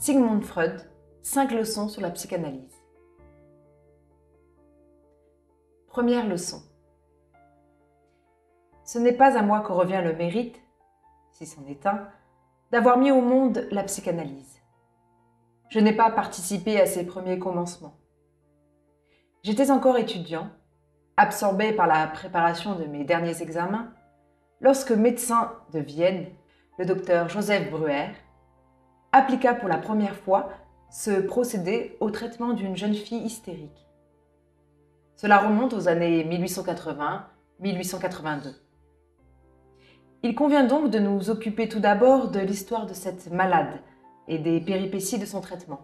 Sigmund Freud, 5 leçons sur la psychanalyse. Première leçon. Ce n'est pas à moi que revient le mérite, si c'en est un, d'avoir mis au monde la psychanalyse. Je n'ai pas participé à ses premiers commencements. J'étais encore étudiant, absorbé par la préparation de mes derniers examens, lorsque médecin de Vienne, le docteur Joseph Breuer, appliqua pour la première fois ce procédé au traitement d'une jeune fille hystérique. Cela remonte aux années 1880-1882. Il convient donc de nous occuper tout d'abord de l'histoire de cette malade et des péripéties de son traitement.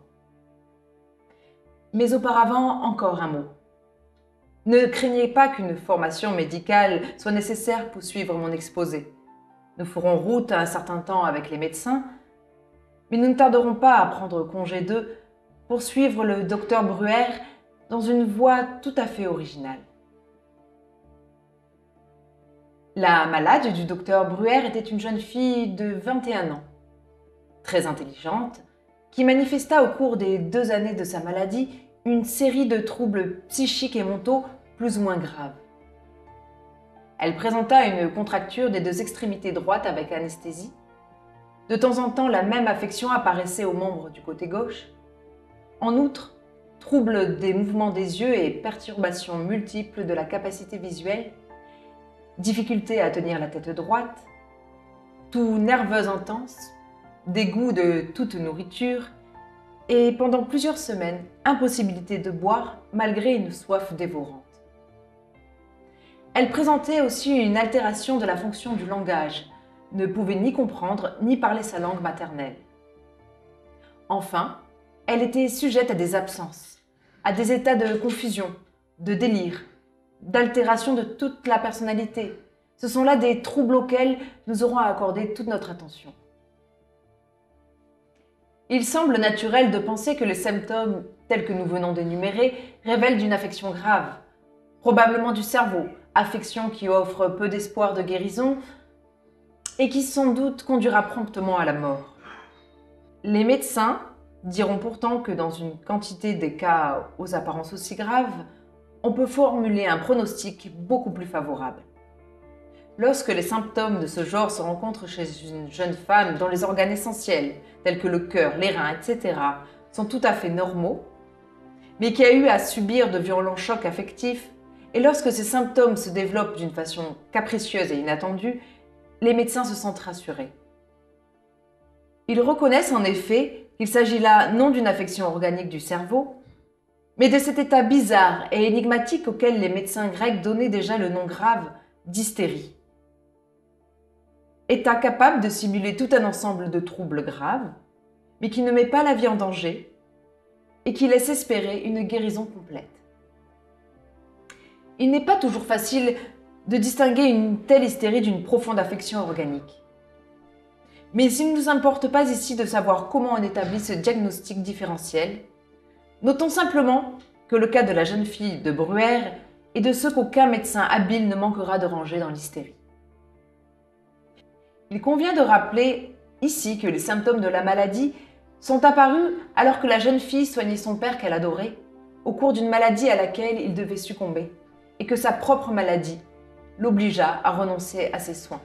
Mais auparavant, encore un mot. Ne craignez pas qu'une formation médicale soit nécessaire pour suivre mon exposé. Nous ferons route un certain temps avec les médecins, mais nous ne tarderons pas à prendre congé d'eux pour suivre le docteur Breuer dans une voie tout à fait originale. La malade du docteur Breuer était une jeune fille de 21 ans, très intelligente, qui manifesta au cours des 2 années de sa maladie une série de troubles psychiques et mentaux plus ou moins graves. Elle présenta une contracture des 2 extrémités droites avec anesthésie. De temps en temps, la même affection apparaissait aux membres du côté gauche. En outre, troubles des mouvements des yeux et perturbations multiples de la capacité visuelle, difficulté à tenir la tête droite, toux nerveuse intense, dégoût de toute nourriture et pendant plusieurs semaines, impossibilité de boire malgré une soif dévorante. Elle présentait aussi une altération de la fonction du langage, ne pouvait ni comprendre ni parler sa langue maternelle. Enfin, elle était sujette à des absences, à des états de confusion, de délire, d'altération de toute la personnalité. Ce sont là des troubles auxquels nous aurons à accorder toute notre attention. Il semble naturel de penser que les symptômes tels que nous venons d'énumérer révèlent d'une affection grave, probablement du cerveau, affection qui offre peu d'espoir de guérison et qui sans doute conduira promptement à la mort. Les médecins diront pourtant que dans une quantité des cas aux apparences aussi graves, on peut formuler un pronostic beaucoup plus favorable. Lorsque les symptômes de ce genre se rencontrent chez une jeune femme dont les organes essentiels, tels que le cœur, les reins, etc., sont tout à fait normaux, mais qui a eu à subir de violents chocs affectifs, et lorsque ces symptômes se développent d'une façon capricieuse et inattendue, les médecins se sentent rassurés. Ils reconnaissent en effet qu'il s'agit là non d'une affection organique du cerveau, mais de cet état bizarre et énigmatique auquel les médecins grecs donnaient déjà le nom grave d'hystérie. État capable de simuler tout un ensemble de troubles graves, mais qui ne met pas la vie en danger et qui laisse espérer une guérison complète. Il n'est pas toujours facile de distinguer une telle hystérie d'une profonde affection organique. Mais il ne nous importe pas ici de savoir comment on établit ce diagnostic différentiel. Notons simplement que le cas de la jeune fille de Breuer est de ceux qu'aucun médecin habile ne manquera de ranger dans l'hystérie. Il convient de rappeler ici que les symptômes de la maladie sont apparus alors que la jeune fille soignait son père qu'elle adorait, au cours d'une maladie à laquelle il devait succomber, et que sa propre maladie l'obligea à renoncer à ses soins.